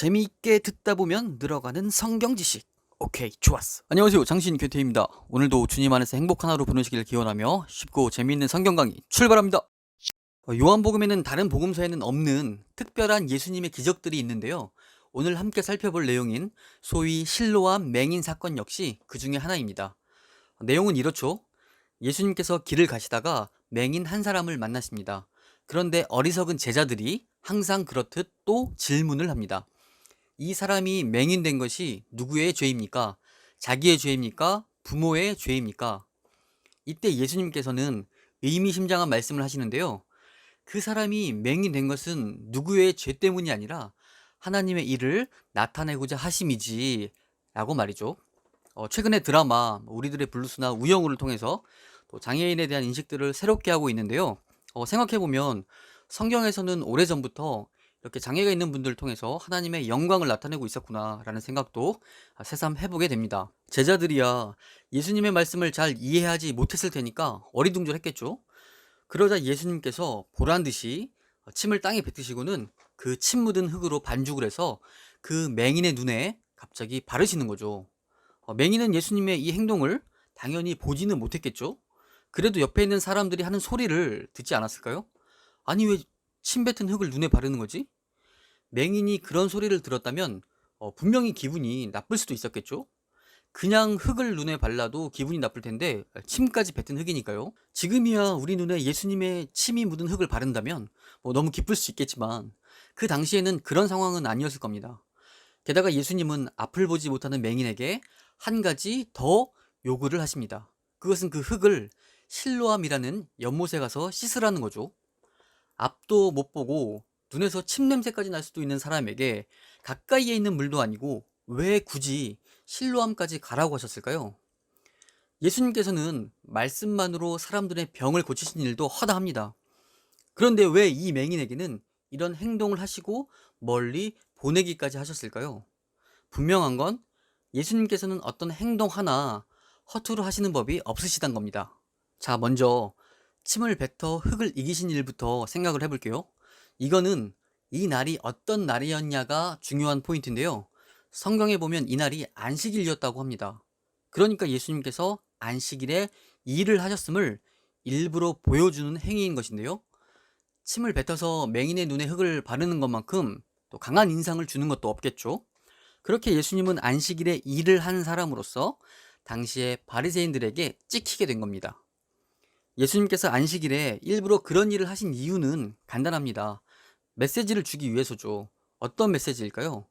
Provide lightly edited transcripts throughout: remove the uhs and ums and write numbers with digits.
재미있게 듣다 보면 늘어가는 성경 지식. 오케이, 좋았어. 안녕하세요, 장신 교태입니다. 오늘도 주님 안에서 행복한 하루 보내시길 기원하며 쉽고 재미있는 성경 강의 출발합니다. 요한복음에는 다른 복음서에는 없는 특별한 예수님의 기적들이 있는데요. 오늘 함께 살펴볼 내용인 소위 실로암 맹인 사건 역시 그 중에 하나입니다. 내용은 이렇죠. 예수님께서 길을 가시다가 맹인 한 사람을 만나십니다. 그런데 어리석은 제자들이 항상 그렇듯 또 질문을 합니다. 이 사람이 맹인된 것이 누구의 죄입니까? 자기의 죄입니까? 부모의 죄입니까? 이때 예수님께서는 의미심장한 말씀을 하시는데요. 그 사람이 맹인된 것은 누구의 죄 때문이 아니라 하나님의 일을 나타내고자 하심이지 라고 말이죠. 최근에 드라마 우리들의 블루스나 우영우를 통해서 또 장애인에 대한 인식들을 새롭게 하고 있는데요. 생각해보면 성경에서는 오래전부터 이렇게 장애가 있는 분들을 통해서 하나님의 영광을 나타내고 있었구나라는 생각도 새삼 해보게 됩니다. 제자들이야 예수님의 말씀을 잘 이해하지 못했을 테니까 어리둥절했겠죠. 그러자 예수님께서 보란 듯이 침을 땅에 뱉으시고는 그 침 묻은 흙으로 반죽을 해서 그 맹인의 눈에 갑자기 바르시는 거죠. 맹인은 예수님의 이 행동을 당연히 보지는 못했겠죠. 그래도 옆에 있는 사람들이 하는 소리를 듣지 않았을까요? 아니 왜 침 뱉은 흙을 눈에 바르는 거지? 맹인이 그런 소리를 들었다면 분명히 기분이 나쁠 수도 있었겠죠. 그냥 흙을 눈에 발라도 기분이 나쁠 텐데 침까지 뱉은 흙이니까요. 지금이야 우리 눈에 예수님의 침이 묻은 흙을 바른다면 너무 기쁠 수 있겠지만 그 당시에는 그런 상황은 아니었을 겁니다. 게다가 예수님은 앞을 보지 못하는 맹인에게 한 가지 더 요구를 하십니다. 그것은 그 흙을 실로암이라는 연못에 가서 씻으라는 거죠. 앞도 못 보고 눈에서 침 냄새까지 날 수도 있는 사람에게 가까이에 있는 물도 아니고 왜 굳이 실로암까지 가라고 하셨을까요? 예수님께서는 말씀만으로 사람들의 병을 고치신 일도 허다합니다. 그런데 왜 이 맹인에게는 이런 행동을 하시고 멀리 보내기까지 하셨을까요? 분명한 건 예수님께서는 어떤 행동 하나 허투루 하시는 법이 없으시단 겁니다. 자, 먼저 침을 뱉어 흙을 이기신 일부터 생각을 해볼게요. 이거는 이 날이 어떤 날이었냐가 중요한 포인트인데요. 성경에 보면 이 날이 안식일이었다고 합니다. 그러니까 예수님께서 안식일에 일을 하셨음을 일부러 보여주는 행위인 것인데요. 침을 뱉어서 맹인의 눈에 흙을 바르는 것만큼 또 강한 인상을 주는 것도 없겠죠. 그렇게 예수님은 안식일에 일을 한 사람으로서 당시에 바리새인들에게 찍히게 된 겁니다. 예수님께서 안식일에 일부러 그런 일을 하신 이유는 간단합니다. 메시지를 주기 위해서죠. 어떤 메시지일까요?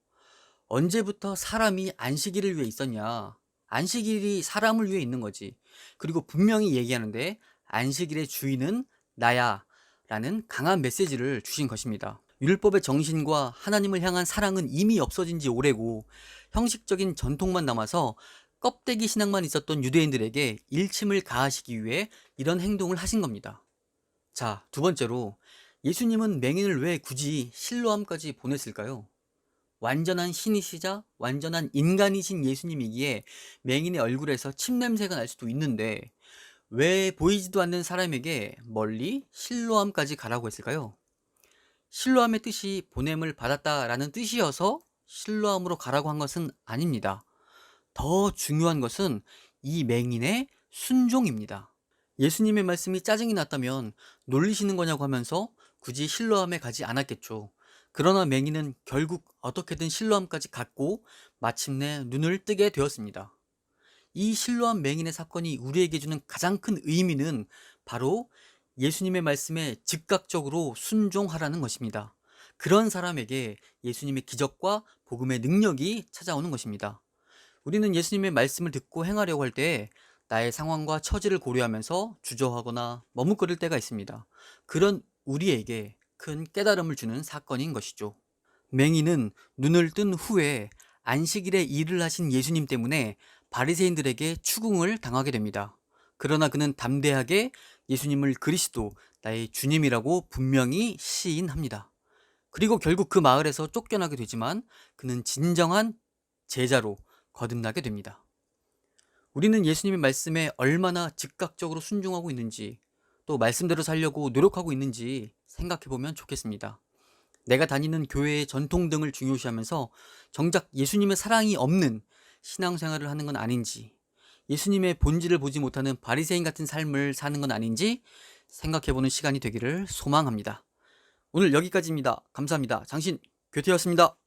언제부터 사람이 안식일을 위해 있었냐? 안식일이 사람을 위해 있는 거지. 그리고 분명히 얘기하는데 안식일의 주인은 나야 라는 강한 메시지를 주신 것입니다. 율법의 정신과 하나님을 향한 사랑은 이미 없어진 지 오래고 형식적인 전통만 남아서 껍데기 신앙만 있었던 유대인들에게 일침을 가하시기 위해 이런 행동을 하신 겁니다. 자, 두 번째로 예수님은 맹인을 왜 굳이 실로암까지 보냈을까요? 완전한 신이시자 완전한 인간이신 예수님이기에 맹인의 얼굴에서 침 냄새가 날 수도 있는데 왜 보이지도 않는 사람에게 멀리 실로암까지 가라고 했을까요? 실로암의 뜻이 보냄을 받았다라는 뜻이어서 실로암으로 가라고 한 것은 아닙니다. 더 중요한 것은 이 맹인의 순종입니다. 예수님의 말씀이 짜증이 났다면 놀리시는 거냐고 하면서 굳이 실로암에 가지 않았겠죠. 그러나 맹인은 결국 어떻게든 실로암까지 갔고 마침내 눈을 뜨게 되었습니다. 이 실로암 맹인의 사건이 우리에게 주는 가장 큰 의미는 바로 예수님의 말씀에 즉각적으로 순종하라는 것입니다. 그런 사람에게 예수님의 기적과 복음의 능력이 찾아오는 것입니다. 우리는 예수님의 말씀을 듣고 행하려고 할 때 나의 상황과 처지를 고려하면서 주저하거나 머뭇거릴 때가 있습니다. 그런 우리에게 큰 깨달음을 주는 사건인 것이죠. 맹인은 눈을 뜬 후에 안식일에 일을 하신 예수님 때문에 바리새인들에게 추궁을 당하게 됩니다. 그러나 그는 담대하게 예수님을 그리스도, 나의 주님이라고 분명히 시인합니다. 그리고 결국 그 마을에서 쫓겨나게 되지만 그는 진정한 제자로 거듭나게 됩니다. 우리는 예수님의 말씀에 얼마나 즉각적으로 순종하고 있는지 또 말씀대로 살려고 노력하고 있는지 생각해 보면 좋겠습니다. 내가 다니는 교회의 전통 등을 중요시하면서 정작 예수님의 사랑이 없는 신앙생활을 하는 건 아닌지, 예수님의 본질을 보지 못하는 바리새인 같은 삶을 사는 건 아닌지 생각해보는 시간이 되기를 소망합니다. 오늘 여기까지입니다. 감사합니다. 장신 교태였습니다.